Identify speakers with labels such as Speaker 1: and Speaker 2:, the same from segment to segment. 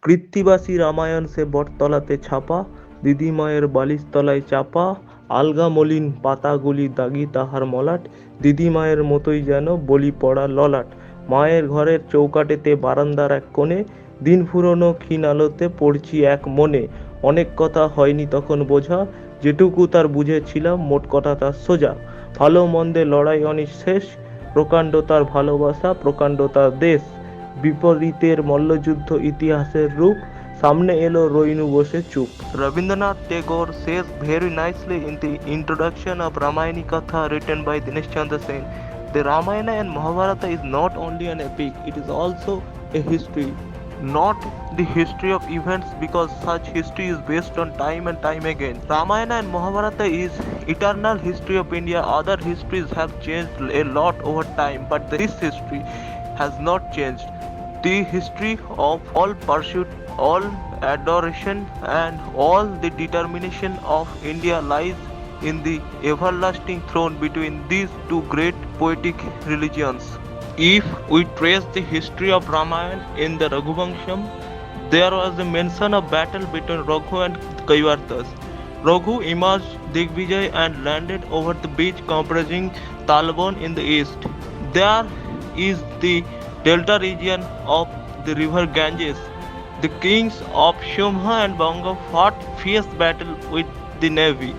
Speaker 1: কৃত্তিবাসী রামায়ণ সে বটতলাতে ছাপা, দিদিমায়ের বালিশ তলায় চাপা, আলগা মলিন পাতাগুলি দাগি তাহার মলাট, দিদিমায়ের মতোই যেন বলি পড়া ললাট। মায়ের ঘরের চৌকাটেতে বারান্দার এক কোণে, দিন ফুরোনো ক্ষীণ আলোতে পড়ছি এক মনে। অনেক কথা হয়নি তখন বোঝা, যেটুকু তার বুঝেছিলাম মোট কথা তার সোজা। ভালো মন্দে লড়াই অনিঃশেষ, প্রকাণ্ড তার ভালোবাসা, প্রকাণ্ড তার দেশ। বিপরীতের মল্লযুদ্ধ ইতিহাসের রূপ, সামনে এলো রইনু বসে চুপ। Rabindranath Tagore says very nicely in the introduction of Ramayani Kotha written by Dinesh Chandra Sen, the Ramayana and Mahabharata is not only an epic, it is also a history. Not the history of events, because such history is based on time and time again. Ramayana and Mahabharata is eternal history of India. Other histories have changed a lot over time, but this history has not changed. The history of all pursuit, all adoration and all the determination of India lies in the everlasting throne between these two great poetic religions. If we trace the history of Ramayana in the Raghuvamsham, there was a mention of battle between Raghu and Kaivartas. Raghu emerged Digvijay and landed over the beach comprising Talbon in the east. There is the delta region of the river Ganges. The kings of Shumha and Banga fought fierce battle with the navy.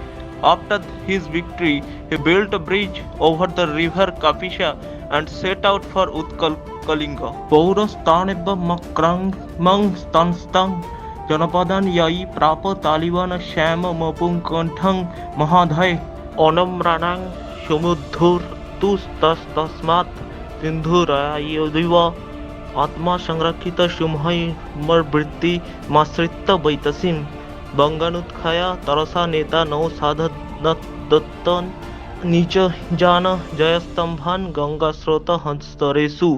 Speaker 1: After his victory, he built a bridge over the river Kapisha and set out for Utkal Kalinga. Pauras Taneba Makrang Mang Stanstang Janapadan Yai Prapa Talibana Shama Mapung Kontang Mahadhai Onam Ranang Shumuddhur Tus Tas Tasmat Sindhurayodiva आत्मा संरक्षित शुम्है मर वृत्ति माश्रित बैतसीम बंगानुत्खाया तरसा नेता नौ साधदत्तन नीच जान जयस्तंभान गंगा स्रोत हंस्तरेषु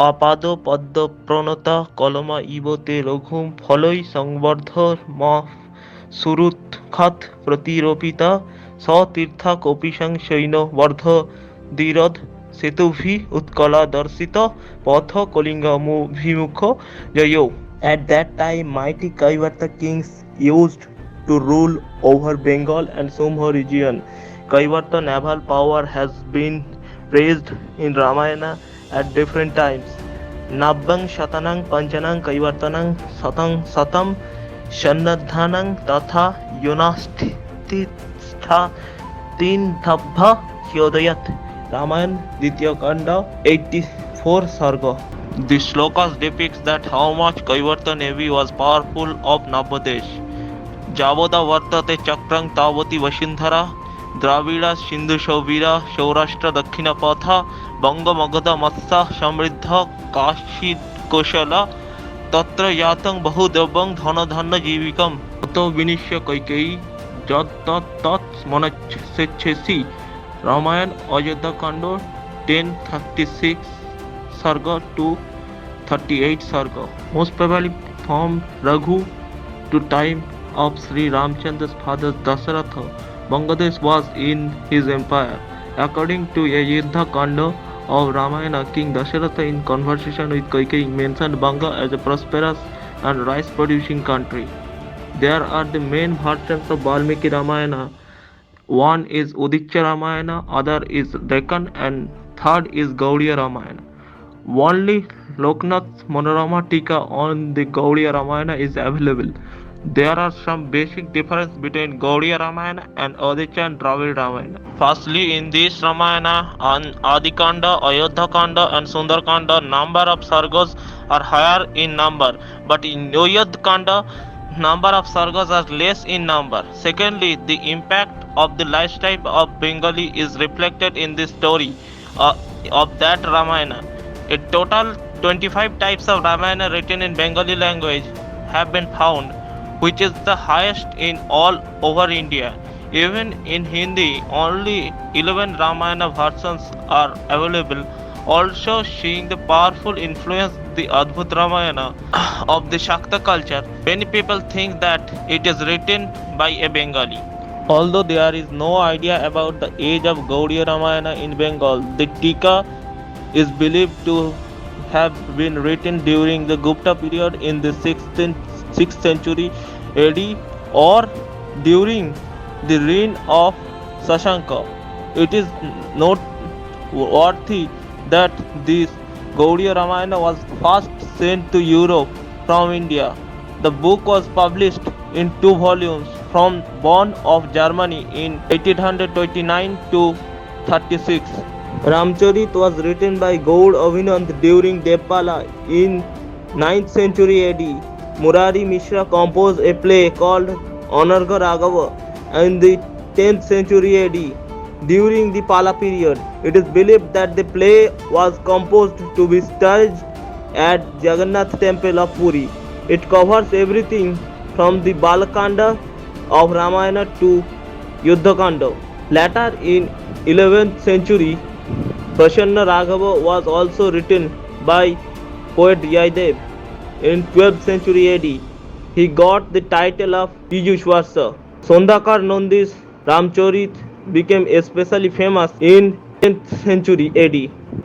Speaker 1: आपाद पद्म प्रणता कलमा इव ते रघुम फलै संवर्ध मा सुरुत्खात प्रतिरोपिता सतीर्था कपिशं शैन वर्ध दीरध सेतुभि उत्कला दर्शित पथ कलिंगाभिमुख जयो. At that time, mighty Kaivarta kings used to rule over Bengal and Shumha region. Kaivarta naval power has been praised in Ramayana at different times. Nabbang Shatanang Panchanang Kaivartanang Satang Satam Shannadhanang Tatha Yunastitha Tin Thabha Hyodayat. Ramayan Ditya Kanda 84 Sarga. The shlokas depicts that how much Kaivarta navy was powerful of Navadesh. Javoda Vartate Chakrang Tavati Vashindhara Dravida Sindhu Shovira Shaurashtra Dakshina Patha Banga Magadha Matsa Samriddha Kashi Koshala Tatra Yatang Bahudabang Dhana Dhana Jivikam Tato Vinishya Kaikei Jat Tat Tat Manach Sechesi. Ramayan Ayodhya Kanda 1036 Sarga to 38 Sarga. Most probably from Raghu to time of Sri Ramchandra's father Dasharath, Bangladesh was in his empire. According to Ayodhya Kanda of Ramayana, King Dasharath in conversation with Kaikeyi mentioned Banga as a prosperous and rice producing country. There are the main versions of Valmiki Ramayana. One is Udicca Ramayana, other is Deccan, and third is Gaudiya Ramayana. Only Loknath's Manorama Tika on the Gaudiya Ramayana is available. There are some basic differences between Gaudiya Ramayana and Udicca and Dravid Ramayana. Firstly, in this Ramayana, Adikanda, Ayodhya Kanda and Sundarkanda, number of sargas are higher in number, but in Ayodhya Kanda, number of sargas are less in number. Secondly, the impact of the lifestyle of Bengali is reflected in the story of that Ramayana. A total 25 types of Ramayana written in Bengali language have been found, which is the highest in all over India. Even in Hindi, only 11 Ramayana versions are available, also showing the powerful influence the Adbhut Ramayana of the Shakta culture. Many people think that it is written by a Bengali. Although there is no idea about the age of Gaudiya Ramayana in Bengal, the Tika is believed to have been written during the Gupta period in the 6th century AD or during the reign of Shashanka. It is noteworthy that this Gaudiya Ramayana was first sent to Europe from India. The book was published in two volumes from Bonn of Germany in 1829 to 36. Ramcharit was written by Gaud Abhinand during Devpala in 9th century AD. Murari Mishra composed a play called Anargha Raghava in the 10th century AD. During the Pala period, it is believed that the play was composed to be staged at Jagannath Temple of Puri. It covers everything from the Balakanda of Ramayana to Yuddhakanda. Later in 11th century, Prasanna Raghava was also written by poet Jaydev. In 12th century AD, he got the title of Piyushvarsa. Sondakar Nandi's Ramcharit became especially famous in 10th century AD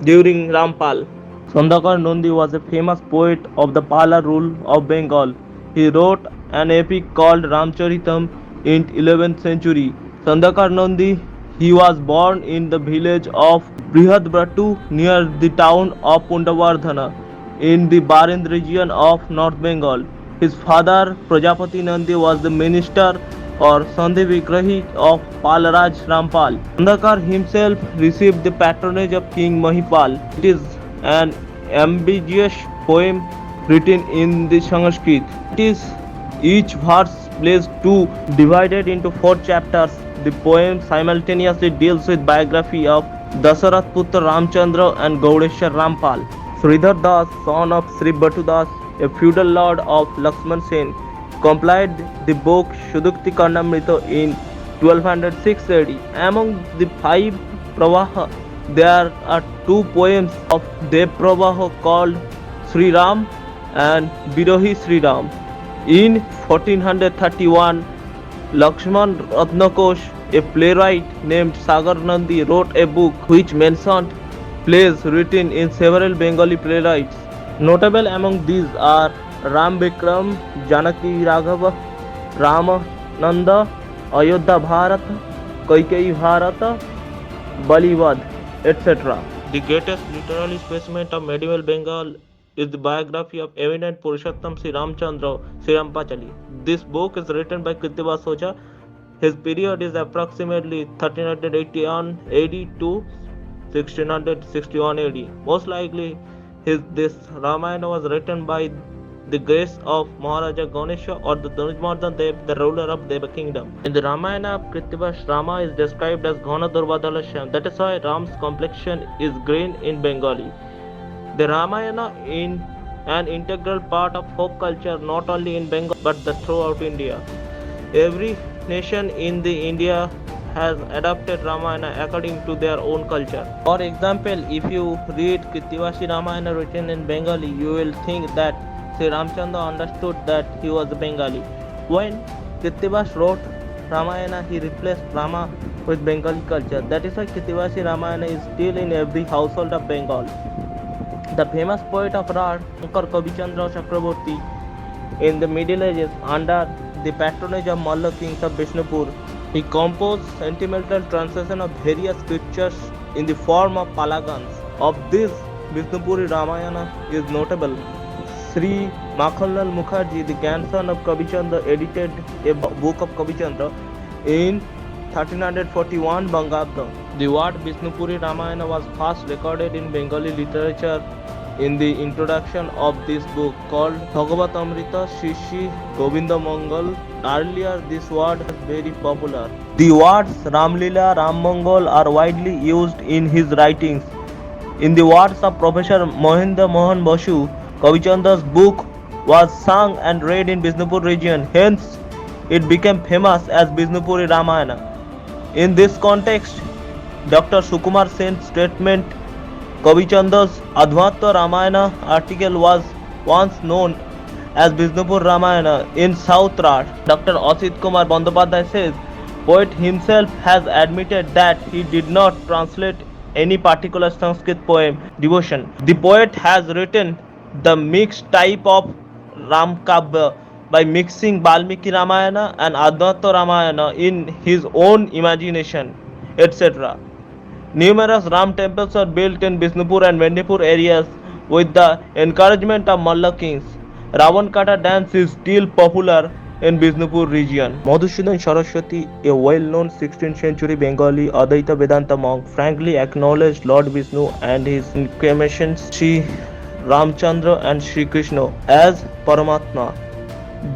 Speaker 1: during Rampal. Sondakar Nandi was a famous poet of the Pala rule of Bengal. He wrote an epic called Ramcharitam in 11th century. Sondakar Nandi, he was born in the village of Brihadbratu near the town of Pundavardhana in the Barend region of North Bengal. His father Prajapati Nandi was the minister or Sandhi Vigrahi of Palaraj Rampal. Sondakar himself received the patronage of King Mahipal. It is an ambiguous poem written in the Sanskrit. It is each verse placed two, divided into 4 chapters. The poem simultaneously deals with biography of Dasharath Putra Ramchandra and Gaudeshwar Rampal. Sridhar Das, son of Sri Batu Das, a feudal lord of Lakshman Sen, compiled the book Shudukti Karnamrita in 1206 AD. Among the 5 Pravaha, there are 2 poems of Dev Pravaha called Sri Ram and Birohi Sri Ram. In 1431, Lakshman Ratnakosh, a playwright named Sagar Nandi, wrote a book which mentioned plays written in several Bengali playwrights. Notable among these are Ram Vikram, Janaki Raghava, Ramananda, Ayodhya Bharata, Kaikeyi Bharata, Balivad, etc. The greatest literary specimen of medieval Bengal is the biography of eminent Purushottam Sri Ramchandra Sri Rampachali. This book is written by Krittivas Oja. His period is approximately 1381 AD to 1661 AD. Most likely, this Ramayana was written by the grace of Maharaja Ganesha or the Dhanujmardhan Dev, the ruler of Deva kingdom. In the Ramayana of Krittivas, Rama is described as Ghandurbalshyam. That is why Ram's complexion is green in Bengali. The Ramayana is an integral part of folk culture not only in Bengal but throughout India. Every nation in the India has adapted Ramayana according to their own culture. For example, if you read Krittivasi Ramayana written in Bengali, you will think that Sri Ramchandra understood that he was a Bengali. When Krittivas wrote Ramayana, he replaced Rama with Bengali culture. That is why Krittivasi Ramayana is still in every household of Bengal. The famous poet of Rad, Shankar Kavichandra Chakraborty, in the Middle Ages under the patronage of Malla kings of Bishnupur, he composed sentimental translation of various scriptures in the form of palagans. Of this, Bishnupuri Ramayana is notable. Sri Makhanlal Mukherjee, the grandson of Kavichandra, edited a book of Kavichandra in 1341 Bangadha. The word Bishnupuri Ramayana was first recorded in Bengali literature in the introduction of this book called Bhagavat Amrita Shishi Govinda Mangal. Earlier, this word was very popular. The words Ramlila, Ram Mangal are widely used in his writings. In the words of Professor Mohinder Mohan Basu, Kavichandra's book was sung and read in Bishnupur region. Hence, it became famous as Bishnupuri Ramayana. In this context, Dr. Sukumar Sen's statement, Kavichandra's Advaita Ramayana article was once known as Bishnupur Ramayana in South Raj. Dr. Asit Kumar Bandopadhyay says, poet himself has admitted that he did not translate any particular Sanskrit poem devotion. The poet has written the mixed type of Ramkavya by mixing Valmiki Ramayana and Advaita Ramayana in his own imagination, etc. Numerous Ram temples are built in Bishnupur and Mendipur areas with the encouragement of Malla kings. Ravan Kata dance is still popular in Bishnupur region. Madhusudan Saraswati, a well-known 16th century Bengali Advaita Vedanta monk, frankly acknowledged Lord Vishnu and his incarnations Sri Ramchandra and Sri Krishna as Paramatma.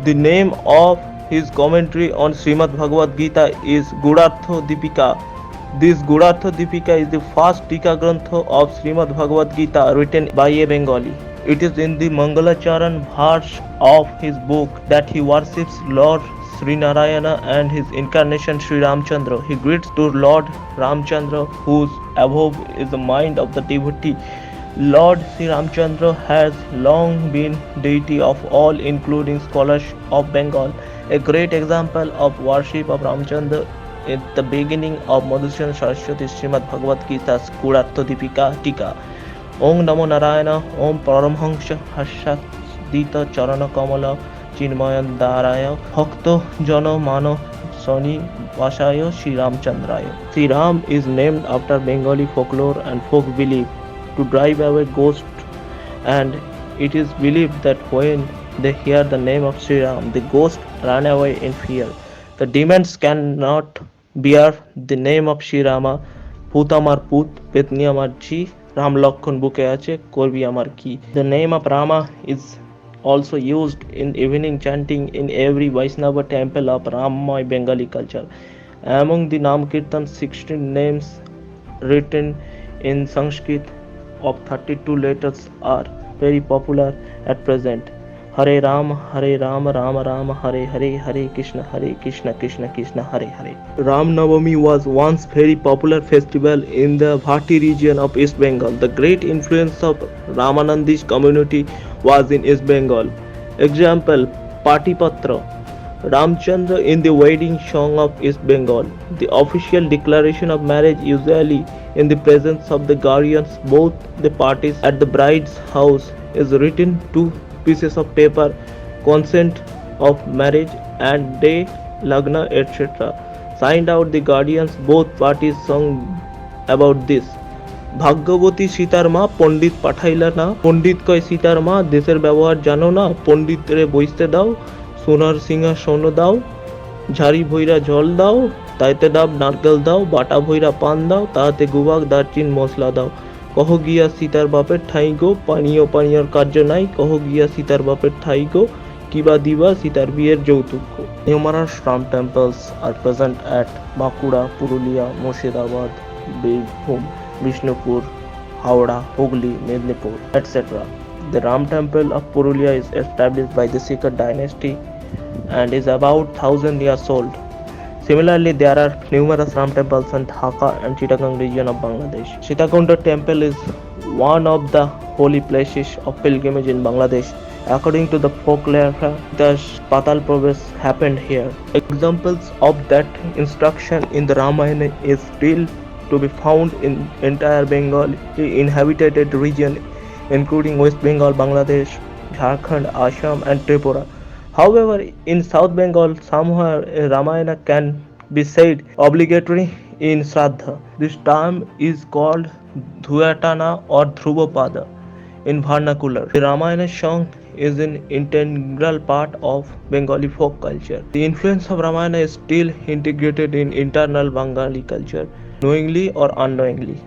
Speaker 1: The name of his commentary on Srimad Bhagavad Gita is Gudartha Dipika. This Gudartha Dipika is the first Tika Grantha of Srimad Bhagavad Gita written by a Bengali. It is in the Mangalacharan verse of his book that he worships Lord Sri Narayana and his incarnation Sri Ramchandra. He greets to Lord Ramchandra, whose above is the mind of the devotee. Lord Sri Ramchandra has long been deity of all, including scholars of Bengal. A great example of worship of Ramchandra at the beginning of Madhusudan Saraswati Srimad Bhagavad Gita's Gudartha Dipika Tika. Om Namo Narayana, Om Paramhansha Harsadita Charana Kamala Chinmayan Daraya Bhakto Jana Mano Soni Vasaya Sri Ramchandraya. Sri Ram is named after Bengali folklore and folk belief to drive away ghosts, and it is believed that when they hear the name of Sri Ram, the ghosts run away in fear. The demons cannot bear the name of Sri Rama. Put amar put, Petni amar chi, Ram Lakhon buke ache, Korbi amar ki. The name of Rama is also used in evening chanting in every Vaishnava temple of Ramayani Bengali culture. Among the Nam Kirtan, 16 names written in Sanskrit of 32 letters are very popular at present. Hare Rama, Rama Rama, Hare Hare, Hare Krishna, Krishna Krishna, Hare Hare. Ram Navami was once very popular festival in the Bhati region of East Bengal. The great influence of Ramanandi's community was in East Bengal. Example, Patipatra, Ramchandra in the wedding song of East Bengal. The official declaration of marriage, usually in the presence of the guardians, both the parties at the bride's house, is written two pieces of paper, consent of marriage and day, lagna, etc. Signed out the guardians, both parties sung about this. ভাগ্যবতী সীতার মা পণ্ডিত পাঠাইলা না, পণ্ডিত কয় সীতার মা দেশের ব্যবহার জানো না, পণ্ডিত রে বইতে দাও, সোনার সিংহাসন দাও, ঝাড়ি ভৈরা জল দাও, তাইতে ডাব নারকেল দাও, বাটা ভৈরা পান দাও, তাহাতে গুবাক দারচিন মশলা দাও, কহ গিয়া সীতার বাপের ঠাই গো, পানীয়র কার্য নাই, কহ গিয়া সীতার বাপের ঠাই গো, কিবা দিবা সীতার বিয়ের যৌতুক গো. Numerous Ram temples are present at Bankura, Purulia, Murshidabad, Birbhum, Bishnupur, Howrah, Hooghly, Mednipur, etc. The Ram temple of Purulia is established by the Sikh dynasty and is about 1000 years old. Similarly, there are numerous Ram temples in Dhaka and Chittagong region of Bangladesh. Sitakonda temple is one of the holy places of pilgrimage in Bangladesh. According to the folklore, the Patal Provesh happened here. Examples of that instruction in the Ramayana is still to be found in entire Bengal inhabited region, including West Bengal, Bangladesh, Jharkhand, Assam and Tripura. However, in South Bengal, somewhere a Ramayana can be said obligatory in Shraddha. This term is called Dhuyatana or Dhruvapada in vernacular. The Ramayana song is an integral part of Bengali folk culture. The influence of Ramayana is still integrated in internal Bengali culture, knowingly or unknowingly.